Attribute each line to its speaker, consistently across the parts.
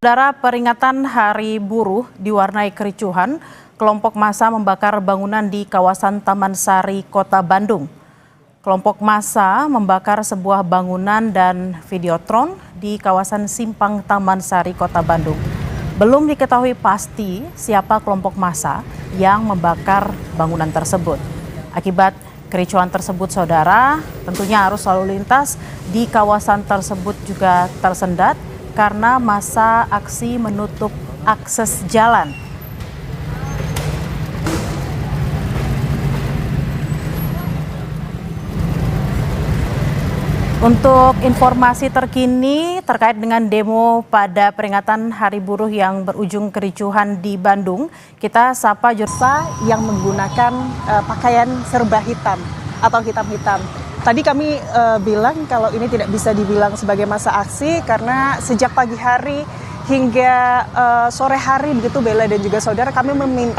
Speaker 1: Saudara, peringatan Hari Buruh diwarnai kericuhan. Kelompok massa membakar bangunan di kawasan Taman Sari, Kota Bandung. Kelompok massa membakar sebuah bangunan dan videotron di kawasan Simpang Taman Sari, Kota Bandung. Belum diketahui pasti siapa kelompok massa yang membakar bangunan tersebut. Akibat kericuhan tersebut, saudara, tentunya arus lalu lintas di kawasan tersebut juga tersendat karena massa aksi menutup akses jalan. Untuk informasi terkini terkait dengan demo pada peringatan Hari Buruh yang berujung kericuhan di Bandung, kita sapa Jursa yang menggunakan pakaian serba hitam atau hitam-hitam. Tadi kami bilang kalau ini tidak bisa dibilang sebagai massa aksi karena sejak pagi hari hingga sore hari begitu Bella dan juga saudara kami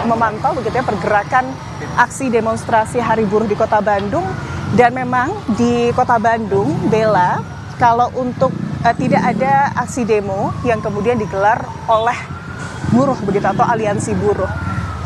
Speaker 1: memantau begitu ya pergerakan aksi demonstrasi Hari Buruh di Kota Bandung. Dan memang di Kota Bandung, Bella, kalau untuk tidak ada aksi demo yang kemudian digelar oleh buruh begitu atau aliansi buruh.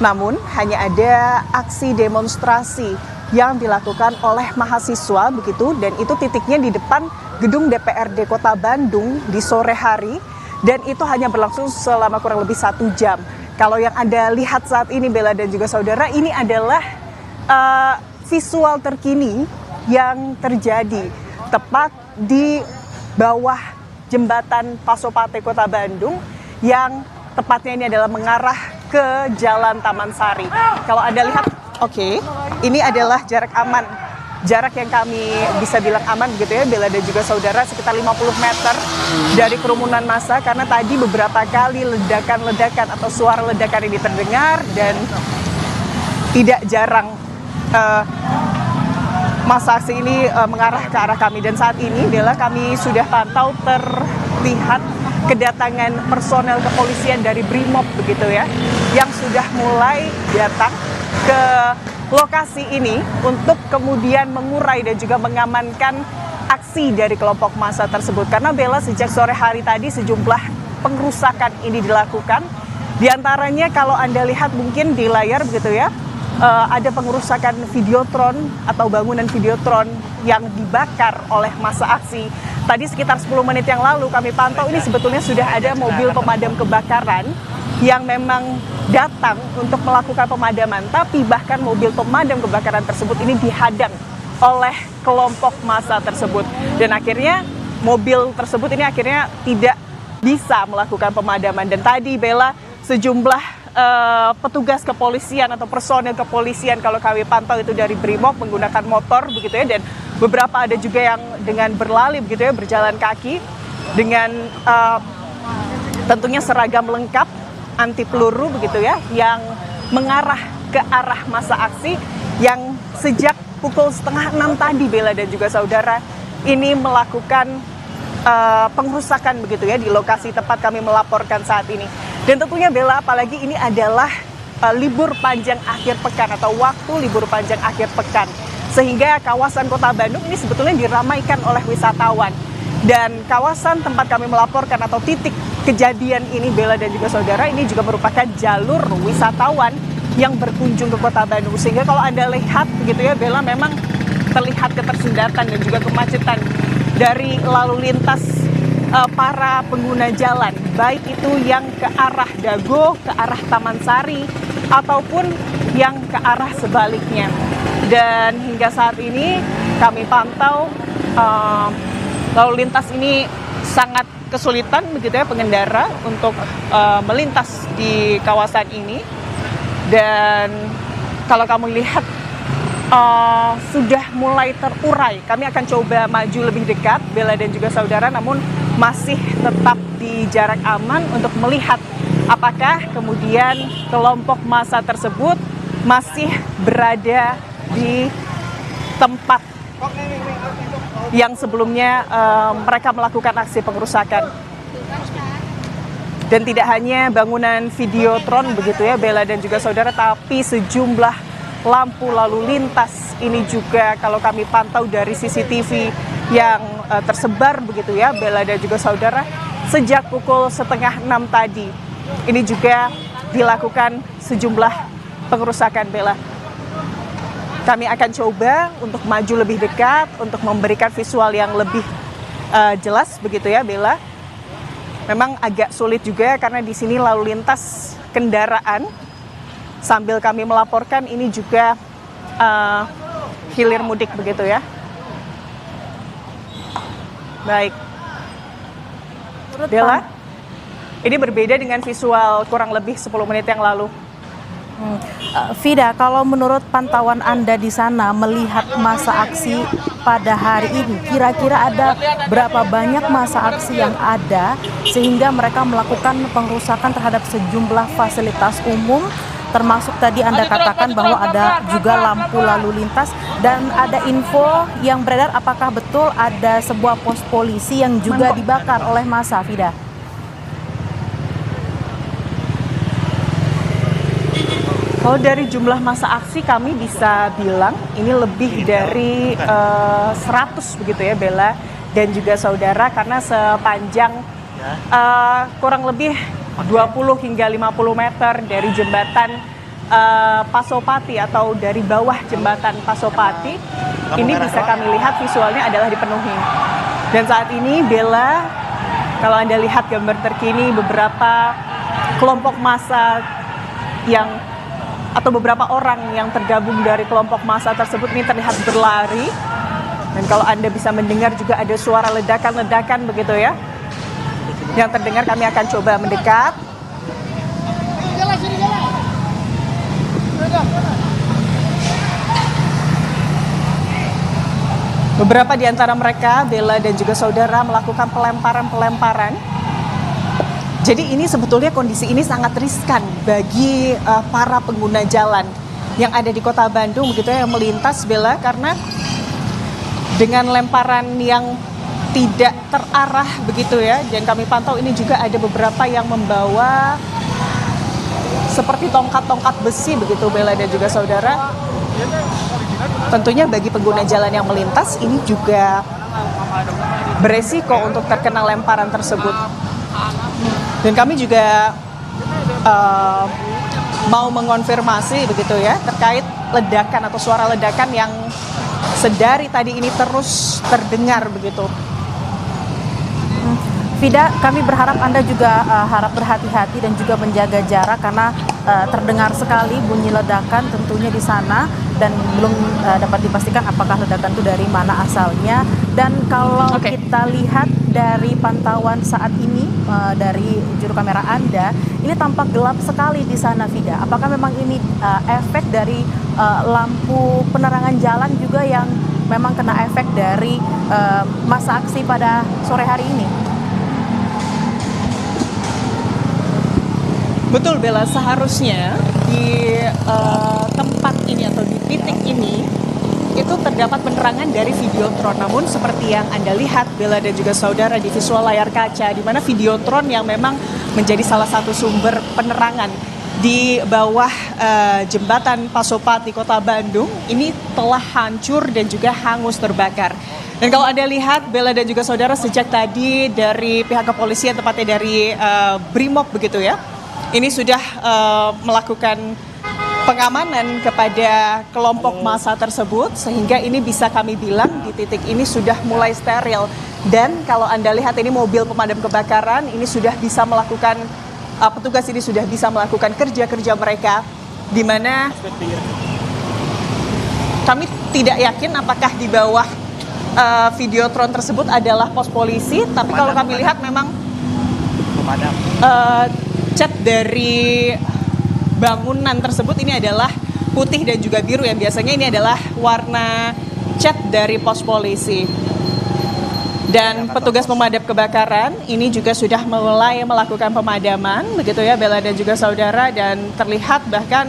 Speaker 1: Namun hanya ada aksi demonstrasi yang dilakukan oleh mahasiswa begitu, dan itu titiknya di depan gedung DPRD Kota Bandung di sore hari, dan itu hanya berlangsung selama kurang lebih 1 jam. Kalau yang Anda lihat saat ini Bella dan juga saudara, ini adalah visual terkini yang terjadi tepat di bawah jembatan Pasopate Kota Bandung yang tepatnya ini adalah mengarah ke Jalan Taman Sari. Kalau Anda lihat, ini adalah jarak aman. Jarak yang kami bisa bilang aman begitu ya Bella dan juga saudara, sekitar 50 meter dari kerumunan massa, karena tadi beberapa kali ledakan-ledakan atau suara ledakan ini terdengar, dan tidak jarang massa aksi ini mengarah ke arah kami. Dan saat ini Bella, kami sudah pantau terlihat kedatangan personel kepolisian dari Brimob begitu ya, yang sudah mulai datang ke lokasi ini untuk kemudian mengurai dan juga mengamankan aksi dari kelompok massa tersebut. Karena Bella, sejak sore hari tadi sejumlah pengerusakan ini dilakukan. Di antaranya kalau Anda lihat mungkin di layar begitu ya, ada pengerusakan videotron atau bangunan videotron yang dibakar oleh massa aksi. Tadi sekitar 10 menit yang lalu kami pantau, ini sebetulnya sudah ada mobil pemadam kebakaran yang memang datang untuk melakukan pemadaman, tapi bahkan mobil pemadam kebakaran tersebut ini dihadang oleh kelompok massa tersebut, dan akhirnya mobil tersebut ini akhirnya tidak bisa melakukan pemadaman. Dan tadi Bella, sejumlah petugas kepolisian atau personel kepolisian kalau kami pantau itu dari Brimob menggunakan motor begitu ya, dan beberapa ada juga yang dengan berlari begitu ya, berjalan kaki dengan tentunya seragam lengkap anti peluru begitu ya, yang mengarah ke arah massa aksi yang sejak pukul 5:30 tadi Bella dan juga saudara ini melakukan pengerusakan begitu ya di lokasi tempat kami melaporkan saat ini. Dan tentunya Bella, apalagi ini adalah libur panjang akhir pekan atau waktu libur panjang akhir pekan, sehingga kawasan Kota Bandung ini sebetulnya diramaikan oleh wisatawan. Dan kawasan tempat kami melaporkan atau titik kejadian ini Bella dan juga saudara, ini juga merupakan jalur wisatawan yang berkunjung ke Kota Bandung, sehingga kalau Anda lihat begitu ya Bella, memang terlihat ketersendatan dan juga kemacetan dari lalu lintas para pengguna jalan, baik itu yang ke arah Dago, ke arah Taman Sari, ataupun yang ke arah sebaliknya. Dan hingga saat ini kami pantau lalu lintas ini sangat kesulitan begitu ya pengendara untuk melintas di kawasan ini. Dan kalau kamu lihat sudah mulai terurai. Kami akan coba maju lebih dekat Bella dan juga saudara, namun masih tetap di jarak aman untuk melihat apakah kemudian kelompok massa tersebut masih berada di tempat yang sebelumnya mereka melakukan aksi pengerusakan. Dan tidak hanya bangunan videotron begitu ya Bella dan juga saudara, tapi sejumlah lampu lalu lintas ini juga kalau kami pantau dari CCTV yang tersebar begitu ya Bella dan juga saudara, sejak pukul setengah 6 tadi. Ini juga dilakukan sejumlah pengerusakan, Bella. Kami akan coba untuk maju lebih dekat, untuk memberikan visual yang lebih jelas begitu ya, Bella. Memang agak sulit juga karena di sini lalu lintas kendaraan. Sambil kami melaporkan ini juga hilir mudik begitu ya. Baik. Bella, ini berbeda dengan visual kurang lebih 10 menit yang lalu.
Speaker 2: Vida, kalau menurut pantauan Anda di sana melihat masa aksi pada hari ini, kira-kira ada berapa banyak masa aksi yang ada sehingga mereka melakukan pengerusakan terhadap sejumlah fasilitas umum, termasuk tadi Anda katakan bahwa ada juga lampu lalu lintas, dan ada info yang beredar apakah betul ada sebuah pos polisi yang juga dibakar oleh massa, Vida?
Speaker 1: Kalau dari jumlah masa aksi kami bisa bilang ini lebih dari 100 begitu ya, Bella dan juga saudara, karena sepanjang kurang lebih 20 hingga 50 meter dari jembatan Pasopati atau dari bawah jembatan Pasopati ini bisa kami lihat visualnya adalah dipenuhi. Dan saat ini, Bella, kalau Anda lihat gambar terkini, beberapa kelompok massa atau beberapa orang yang tergabung dari kelompok massa tersebut ini terlihat berlari. Dan kalau Anda bisa mendengar juga ada suara ledakan-ledakan begitu ya. Yang terdengar, kami akan coba mendekat. Beberapa di antara mereka, Bella dan juga saudara, melakukan pelemparan-pelemparan. Jadi ini sebetulnya kondisi ini sangat riskan bagi para pengguna jalan yang ada di Kota Bandung begitu ya, yang melintas, Bella, karena dengan lemparan yang tidak terarah begitu ya. Dan kami pantau ini juga ada beberapa yang membawa seperti tongkat-tongkat besi begitu, Bella dan juga saudara. Tentunya bagi pengguna jalan yang melintas ini juga beresiko untuk terkena lemparan tersebut. Dan kami juga mau mengonfirmasi begitu ya terkait ledakan atau suara ledakan yang sedari tadi ini terus terdengar begitu.
Speaker 2: Vida, kami berharap Anda juga harap berhati-hati dan juga menjaga jarak karena terdengar sekali bunyi ledakan tentunya di sana, dan belum dapat dipastikan apakah ledakan itu dari mana asalnya. Dan kalau kita lihat dari pantauan saat ini dari juru kamera Anda, ini tampak gelap sekali di sana, Vida. Apakah memang ini efek dari lampu penerangan jalan juga yang memang kena efek dari masa aksi pada sore hari ini?
Speaker 1: Betul, Bella, seharusnya di tempat ini atau di titik ini itu terdapat penerangan dari Videotron. Namun seperti yang Anda lihat, Bella dan juga saudara, di visual layar kaca, di mana Videotron yang memang menjadi salah satu sumber penerangan di bawah jembatan Pasopati Kota Bandung ini telah hancur dan juga hangus terbakar. Dan kalau Anda lihat, Bella dan juga saudara, sejak tadi dari pihak kepolisian, tepatnya dari Brimob begitu ya, ini sudah melakukan pengamanan kepada kelompok massa tersebut, sehingga ini bisa kami bilang di titik ini sudah mulai steril. Dan kalau Anda lihat ini mobil pemadam kebakaran ini sudah bisa melakukan, petugas ini sudah bisa melakukan kerja-kerja mereka, di mana kami tidak yakin apakah di bawah Videotron tersebut adalah pos polisi, tapi kalau kami lihat memang cat dari bangunan tersebut ini adalah putih dan juga biru, yang biasanya ini adalah warna cat dari pos polisi. Dan petugas pemadam kebakaran ini juga sudah mulai melakukan pemadaman begitu ya, Bella dan juga saudara, dan terlihat bahkan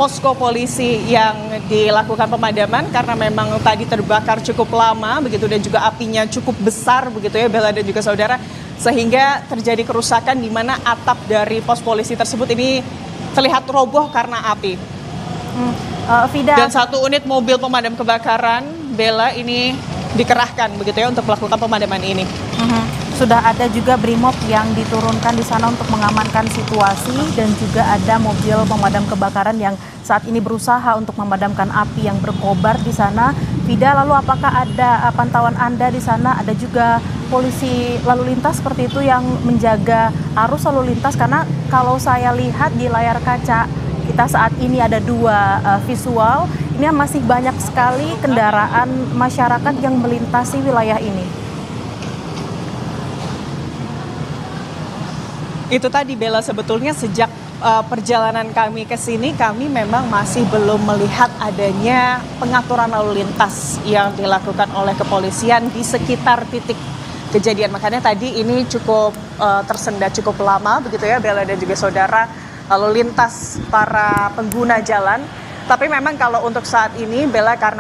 Speaker 1: posko polisi yang dilakukan pemadaman karena memang tadi terbakar cukup lama begitu, dan juga apinya cukup besar begitu ya, Bella dan juga saudara, sehingga terjadi kerusakan di mana atap dari pos polisi tersebut ini terlihat roboh karena api.
Speaker 2: Vida.
Speaker 1: Dan satu unit mobil pemadam kebakaran, Bella, ini dikerahkan begitu ya untuk melakukan pemadaman ini.
Speaker 2: sudah ada juga Brimob yang diturunkan di sana untuk mengamankan situasi dan juga ada mobil pemadam kebakaran yang saat ini berusaha untuk memadamkan api yang berkobar di sana. Vida, lalu apakah ada pantauan Anda di sana? Ada juga polisi lalu lintas seperti itu yang menjaga arus lalu lintas, karena kalau saya lihat di layar kaca kita saat ini ada dua visual, ini masih banyak sekali kendaraan masyarakat yang melintasi wilayah ini.
Speaker 1: Itu tadi Bella, sebetulnya sejak perjalanan kami ke sini kami memang masih belum melihat adanya pengaturan lalu lintas yang dilakukan oleh kepolisian di sekitar titik kejadian. Makanya tadi ini cukup tersendat cukup lama begitu ya Bella dan juga saudara, lalu lintas para pengguna jalan. Tapi memang kalau untuk saat ini Bella, karena